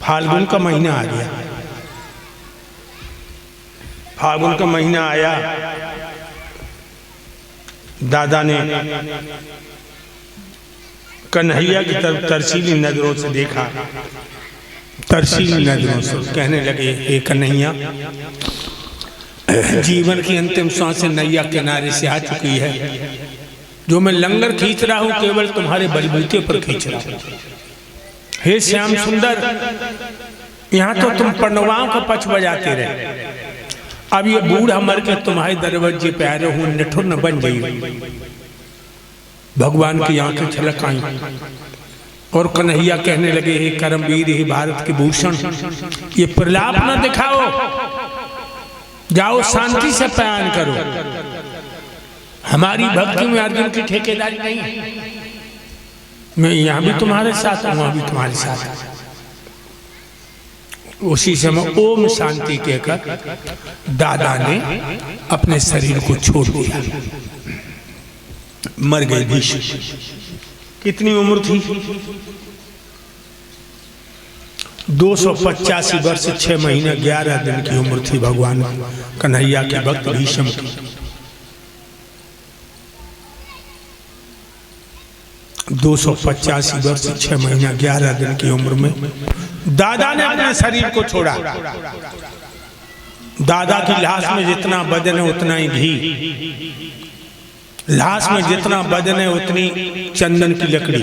फाल्गुन का महीना आ गया। फाल्गुन का महीना आया, दादा ने कन्हैया की तरफ तरसीली नजरों से देखा, तरसीली नजरों से कहने लगे, हे कन्हैया, जीवन की अंतिम सांसें नैया किनारे से आ चुकी है। जो मैं लंगर खींच रहा हूं केवल तुम्हारे बलबूते पर खींच रहा हूं। हे श्याम सुंदर, यहां तो तुम पण्डवाओं का पक्ष बजाते रहे, अब ये बूढ़ा मर के तुम्हारे दरवाजे पे आ रहे हूं, निठुर न बन गई। भगवान की आंखें छलक आई और कन्हैया कहने लगे, हे करमवीर, हे भारत के भूषण, ये प्रलाप न दिखाओ, जाओ शांति से बयान करो। हमारी भक्ति में अर्जुन की ठेकेदारी नहीं है। मैं यहां भी तुम्हारे साथ हूं, वहां भी तुम्हारे साथ। उसी समय ओम शांति कहकर दादा ने अपने शरीर को छोड़ दिया, मर गए भीष्म। कितनी उम्र थी? 285 वर्ष 6 महीने 11 दिन की उम्र थी भगवान कन्हैया के भक्त भीष्म की। 285 वर्ष 6 महीना 11 दिन की उम्र में दादा ने अपने शरीर को छोड़ा। दादा की लाश में जितना वजन है उतना ही घी, लाश में जितना वजन है उतनी चंदन की लकड़ी,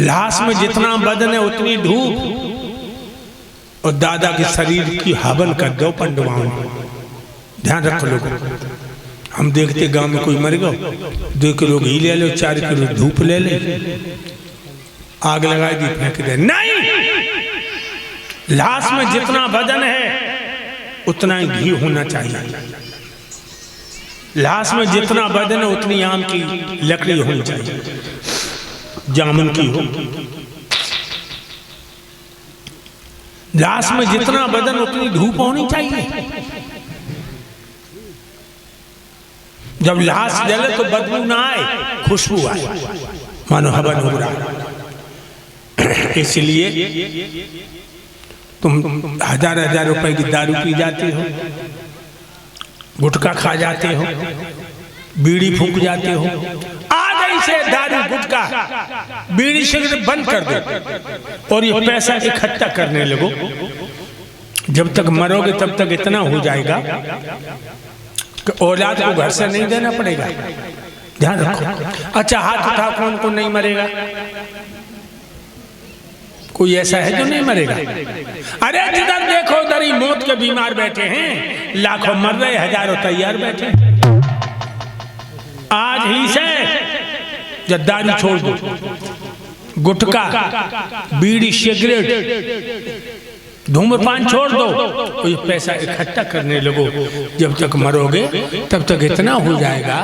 लाश में जितना वजन है उतनी धूप, और दादा के शरीर की हवन कर दो पंडवाओं। ध्यान रखो लोगों, हम देखते गांव में कोई मर गया, 2 किलो घी ले लो, 4 किलो धूप ले ले, आग लगा दी, फेंक दे। नहीं, लाश में जितना वजन है उतना ही घी होना चाहिए, लाश में जितना वजन है उतनी आम की लकड़ी होनी चाहिए, जामुन की हो। लाश में जितना वजन उतनी धूप होनी चाहिए। जब लाश जले तो बदबू ना आए, खुशबू आए, मानो हवन हो रहा। इसलिए तुम हजार रुपए की दारू पी जाते हो, गुटखा खा जाते हो, बीड़ी फूंक जाते हो। आज ऐसे दारू गुटखा बीड़ी सिगरेट बंद कर दो और ये पैसा इकट्ठा करने लगो, जब तक मरोगे तब तक इतना हो जाएगा कि औलाद को घर से नहीं देना पड़ेगा। ध्यान रखो। अच्छा, हाथ उठाओ, कौन कौन नहीं मरेगा? कोई ऐसा है जो नहीं मरेगा? अरे जिधर देखो उधर ही मौत के बीमार बैठे हैं, लाखों मर रहे, हजारों तैयार बैठे। आज ही से जब दारू छोड़ दो, गुटखा, बीड़ी, सिगरेट, धूम्रपान छोड़ दो, तो ये पैसा इकट्ठा करने लगो। जब तक मरोगे तब तक इतना हो जाएगा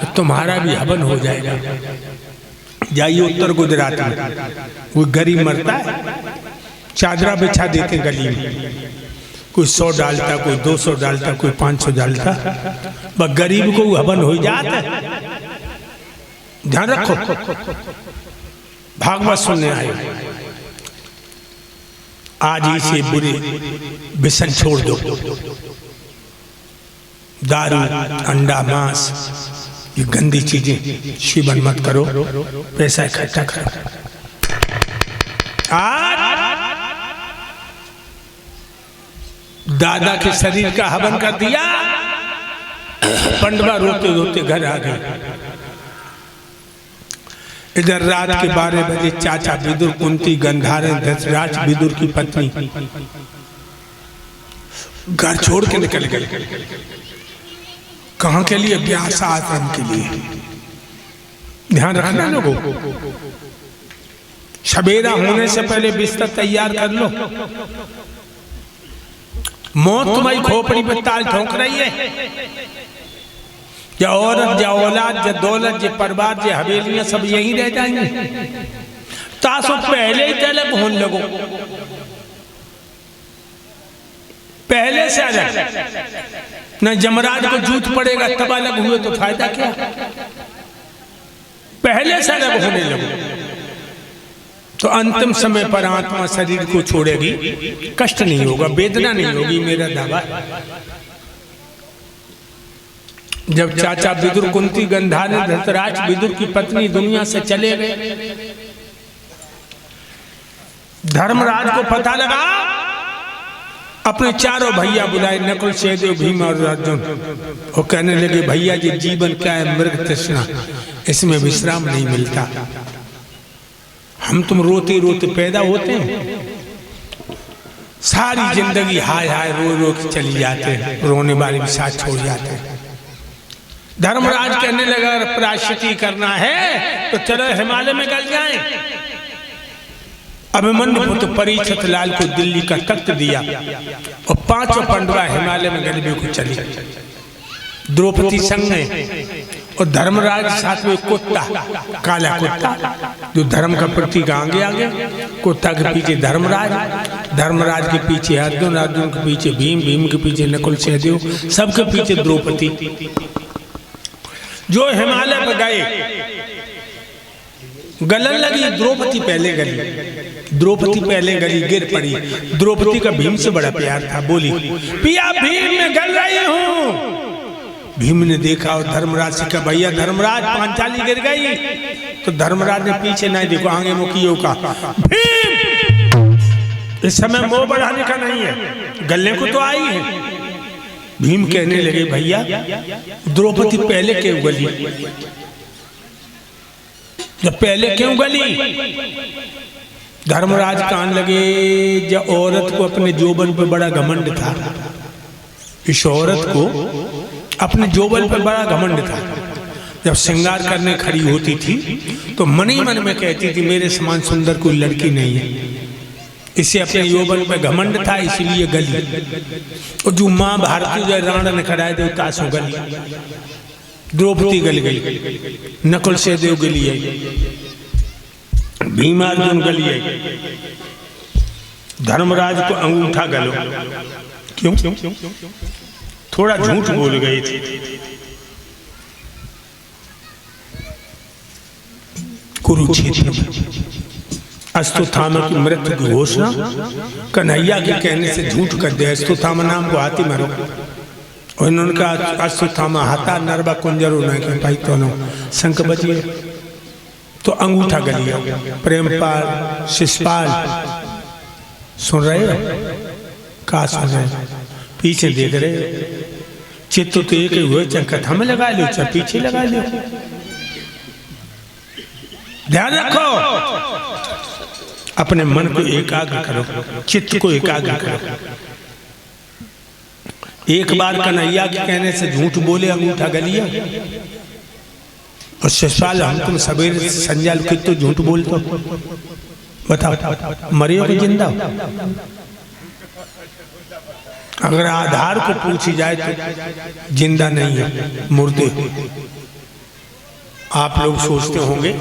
कि तुम्हारा भी हवन हो जाएगा। जाइए उत्तर गुजरात में, कोई गरीब मरता है, चादरा बिछा देते गली में, कोई 100 डालता, कोई 200 डालता, कोई 500 डालता, बस गरीब को हवन हो जाता है। ध्यान रखो, भागवत सुनने आए, आज ही से बुरे व्यसन छोड़ दो, दारू, अंडा, मांस, ये गंदी चीजें सेवन मत करो, पैसा इकट्ठा करो। आज दादा के शरीर का हवन कर दिया, पंडवा रोते रोते घर आ गए। इधर रात के 12 बजे चाचा विदुर, कुंती, गंधारण, धृतराज विदुर की पत्नी घर छोड़ के निकल गए। कहां के लिए? व्यास आश्रम के लिए। ध्यान रखना लोगों, सवेरा होने से पहले बिस्तर तैयार कर लो। मौत तुम्हारी खोपड़ी पे ताल ठोक रही है। या औरत, या औलाद, या दौलत, या परिवार, या हवेलियां, सब यहीं रह जाएंगे। तासो पहले ही तलब होने लगो, पहले से अलग। न जमराज को जूत पड़ेगा तब अलग हुए तो फायदा क्या? पहले से अलग होने लगो। तो अंतिम समय पर आत्मा शरीर को छोड़ेगी, कष्ट नहीं होगा, वेदना नहीं होगी, मेरा दावा है। जब चाचा विदुर कुंती गंधारी धृतराष्ट्र विदुर की पत्नी दुनिया से चले गए, धर्मराज को पता लगा, अपने चारों भैया बुलाए, नकुल सहदेव भीम और अर्जुन। वो कहने लगे भैया जी जीवन क्या है, मृग तृष्णा, इसमें विश्राम नहीं मिलता। हम तुम रोते रोते पैदा होते हैं, सारी जिंदगी हाय हाय रो रो के चली जाते हैं, रोने वाले भी साथ छोड़ जाते हैं। धर्मराज कहने लगा प्रायश्चित करना है तो चलो हिमालय में गल जाएं। अभिमन्यु पुत्र परीक्षित लाल को दिल्ली का तख्त दिया और 5 पंडवा हिमालय में गलबे को चली। द्रौपदी संग में और धर्मराज साथ में कुत्ता, काला कुत्ता जो धर्म का प्रतीक, आगे आगे कुत्ता के पीछे धर्मराज, धर्मराज के पीछे अर्जुन, अर्जुन के पीछे भीम, भीम के पीछे नकुल सहदेव, सबके पीछे द्रौपदी। जो हिमालय पर गए, गलन लगी, द्रौपदी पहले गली, द्रौपदी पहले गली, गिर पड़ी। द्रौपदी का भीम से बड़ा प्यार था, बोली पिया भीम मैं गल रही हूं। भीम ने देखा और धर्मराज से कहा भैया धर्मराज पांचाली गिर गई। तो धर्मराज ने पीछे नहीं देखो, आगे मुखियों का, भीम इस समय मोह बढ़ाने का नहीं है, गलने को तो आई है। भीम कहने लगे भैया द्रौपदी पहले क्यों गली, जब पहले क्यों गली। धर्मराज कान लगे, जब औरत को अपने जोबन पर बड़ा घमंड था, इस औरत को अपने जोबन पर बड़ा घमंड था। जब श्रृंगार करने खड़ी होती थी तो मन ही मन में कहती थी मेरे समान सुंदर कोई लड़की नहीं है। इसे अपने यौवन पर घमंड था, इसलिए गली। और जो माँ भारती जय राणा ने खड़ाए थे तासो गली। द्रौपदी गल गई, नकुल सहदेव गली आई, भीमार्जुन गली आई, धर्मराज को अंगूठा गलो। क्यों? थोड़ा झूठ बोल गए थे। कुरुक्षेत्र में अश्वत्थामा की मृत्यु की घोषणा कन्हैया के कहने से झूठ कर दिया। अश्वत्थामा नाम को हाथी मारो, और इन्होंने कहा अश्वत्थामा हाथा नरवा कुंजरो न भाई तो शंख बजिए। तो अंगूठा गलिया। प्रेमपाल, शिषपाल सुन रहे हो? कहा सुन रहे? पीछे देख रहे। चित्त तो एक ही हुए, चाहे कथा में लगा लो चाहे पीछे लगा लो। ध्यान रखो, अपने मन को एकाग्र करो, चित्त को एकाग्र करो। एक बार कन्हैया के कहने से झूठ बोले, अंगूठा गलिया। और शिषपाल हम तुम सवेरे संजय कितने झूठ बोलते हो, बताओ मरे हो कि जिंदा हो? अगर आधार को पूछी जाए तो जिंदा नहीं है, मुर्दे। आप लोग सोचते होंगे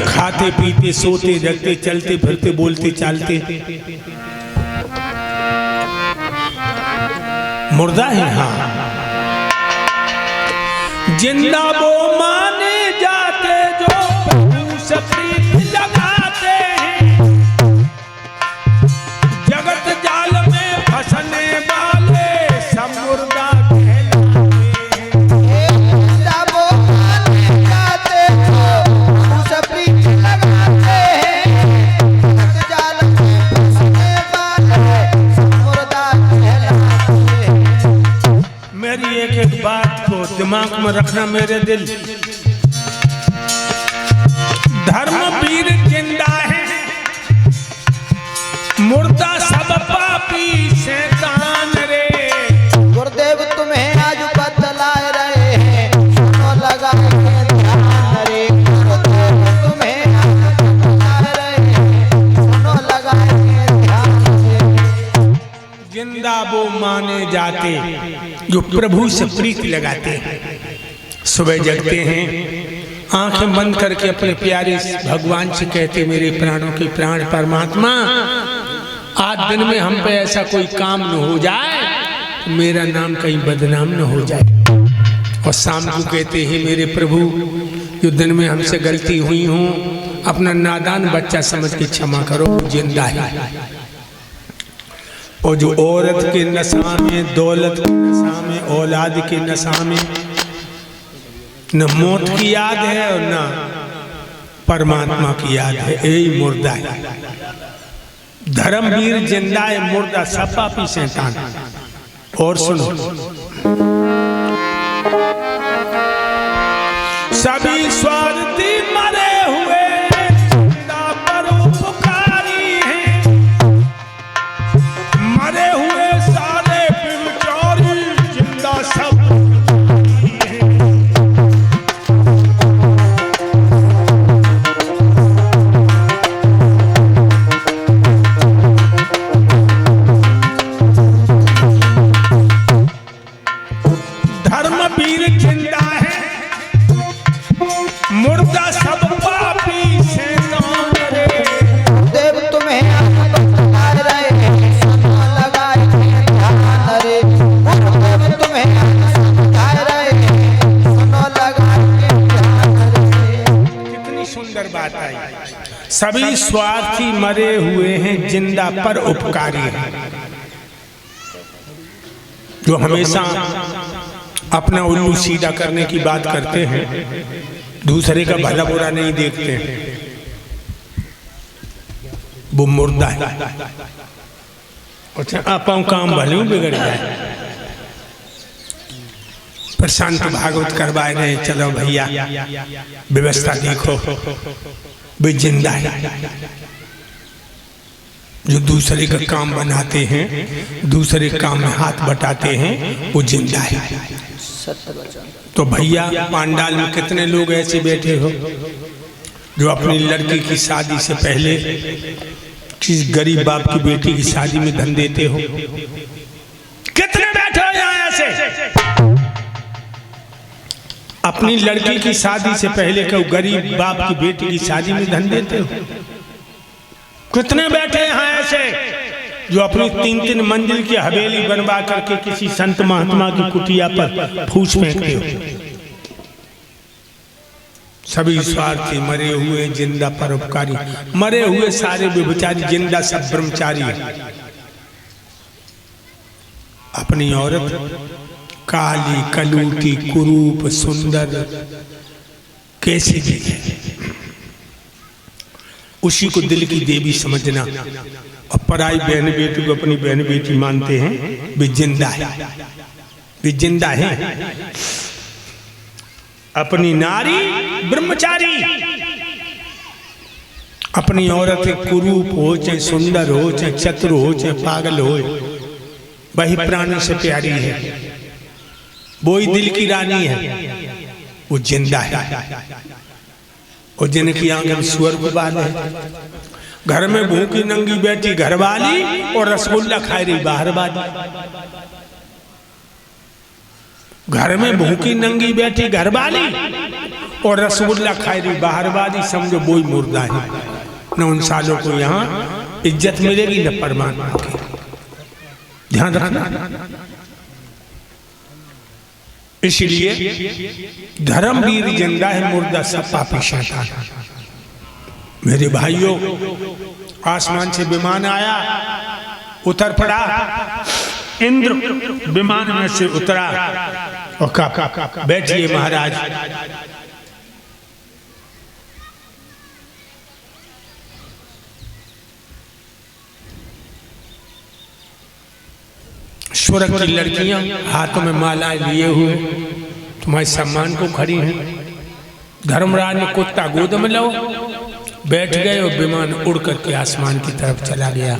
खाते पीते सोते जगते चलते फिरते बोलते चालते मुर्दा है। हाँ, जिंदा वो माने जाते जो प्रभु से प्रीत लगाते हैं, जगत जाल में फंसने वाले सब मुर्दा कहलाते हैं। जिंदा वो माने जाते जो प्रभु से प्रीत लगाते हैं, जगत जाल में फंसने वाले सब मुर्दा कहलाते हैं। मेरी एक एक बात को दिमाग में रखना मेरे दिल। धर्मवीर जिंदा है, मुर्दा सब पापी शैतान रे। गुरुदेव तुम्हें आज बतलाए रहे हैं, सुनो लगा के ध्यान रे। गुरुदेव तुम्हें आज बतलाए रहे हैं, सुनो लगा के ध्यान रे। जिंदा वो माने जाते जो प्रभु से प्रीति लगाते हैं। सुबह जगते हैं, आंखें बंद करके अपने प्यारे भगवान से कहते मेरे प्राणों के प्राण परमात्मा, आज दिन में हम पे ऐसा कोई काम न हो जाए, मेरा नाम कहीं बदनाम न हो जाए। और शाम को कहते हैं मेरे प्रभु जो दिन में हमसे गलती हुई हूँ अपना नादान बच्चा समझ के क्षमा करो, जिंदा है। और जो औरत के नशा में, दौलत के नशा में, औलाद के नशा में न मौत की याद है और न परमात्मा की याद है, यही मुर्दा है। धर्मवीर जिंदा है, मुर्दा सब पापी शैतान। और सुनो, सभी स्वार्थी मरे हुए जिंदा परोपकारी हैं, मरे हुए सारे व्यभिचारी जिंदा सब धर्मवीर जिंदा है, मुर्दा सब पापी शैतान रे। देव तुम्हें बता रहे सुनो लगाए ध्यान रे, देव तुम्हें बता रहे सुनो लगाए ध्यान रे। कितनी सुंदर बात आई। सभी स्वार्थी मरे हुए हैं, जिंदा पर उपकारी हैं। जो हमेशा अपना उल्लू सीधा करने की बात करते हैं, दूसरे का भला बुरा नहीं देखते हैं, वो मुर्दा है। अच्छा आपा काम भले बिगड़ जाए, प्रशांत भागवत करवाए रहे, चलो भैया व्यवस्था देखो, वे जिंदा है। जो दूसरे का काम बनाते हैं, दूसरे काम में हाथ बटाते हैं, वो जिंदा है। तो भैया पांडाल में कितने लोग ऐसे बैठे हो जो अपनी लड़की की शादी से पहले किस गरीब बाप की बेटी की शादी में धन देते हो? कितने बैठे हो यहाँ ऐसे? अपनी लड़की की शादी से पहले क्यों गरीब बाप की बेटी की शादी में धन देते हो? कितने बैठे यहाँ ऐसे जो अपनी 3-3 मंजिल की हवेली बनवा करके किसी संत महात्मा की कुटिया पर फूस फेंकते हो? सभी स्वार्थी मरे हुए जिंदा परोपकारी, मरे हुए सारे व्यभिचारी जिंदा सब ब्रह्मचारी। अपनी औरत काली कलूटी कुरूप सुंदर कैसी भी है, उसी को दिल की देवी समझना। और पराई बहन बेटी को अपनी बहन बेटी मानते हैं, वे जिंदा है, वे जिंदा है। अपनी नारी ब्रह्मचारी, अपनी औरत कुरूप हो चाहे सुंदर हो चाहे चतुर हो चाहे पागल हो, वही प्राणी से प्यारी है, वो ही दिल की रानी है, वो जिंदा है। और जिनकी आंखें स्वर्ग वाले है, घर में भूखी नंगी बैठी घरवाली और रसगुल्ला खाई रही बाहर वाली। घर में भूखी नंगी बैठी घरवाली और रसगुल्ला खाई रही बाहर वाली, समझो वो ही मुर्दा है। न उन सालों को यहाँ इज्जत मिलेगी न परमात्मा की। ध्यान रखना। इसलिए धर्मवीर जिंदा है, मुर्दा सब पापी शैतान। मेरे भाइयों, आसमान से विमान आया, उतर पड़ा, इंद्र विमान में से उतरा और कहा बैठिए महाराज। स्वर्ग की लड़कियां हाथों में मालाएं लिए हुए तुम्हारे सम्मान को खड़ी हैं। धर्मराज ने कुत्ता गोद में लो, बैठ गए और विमान उड़ करके आसमान की तरफ चला गया।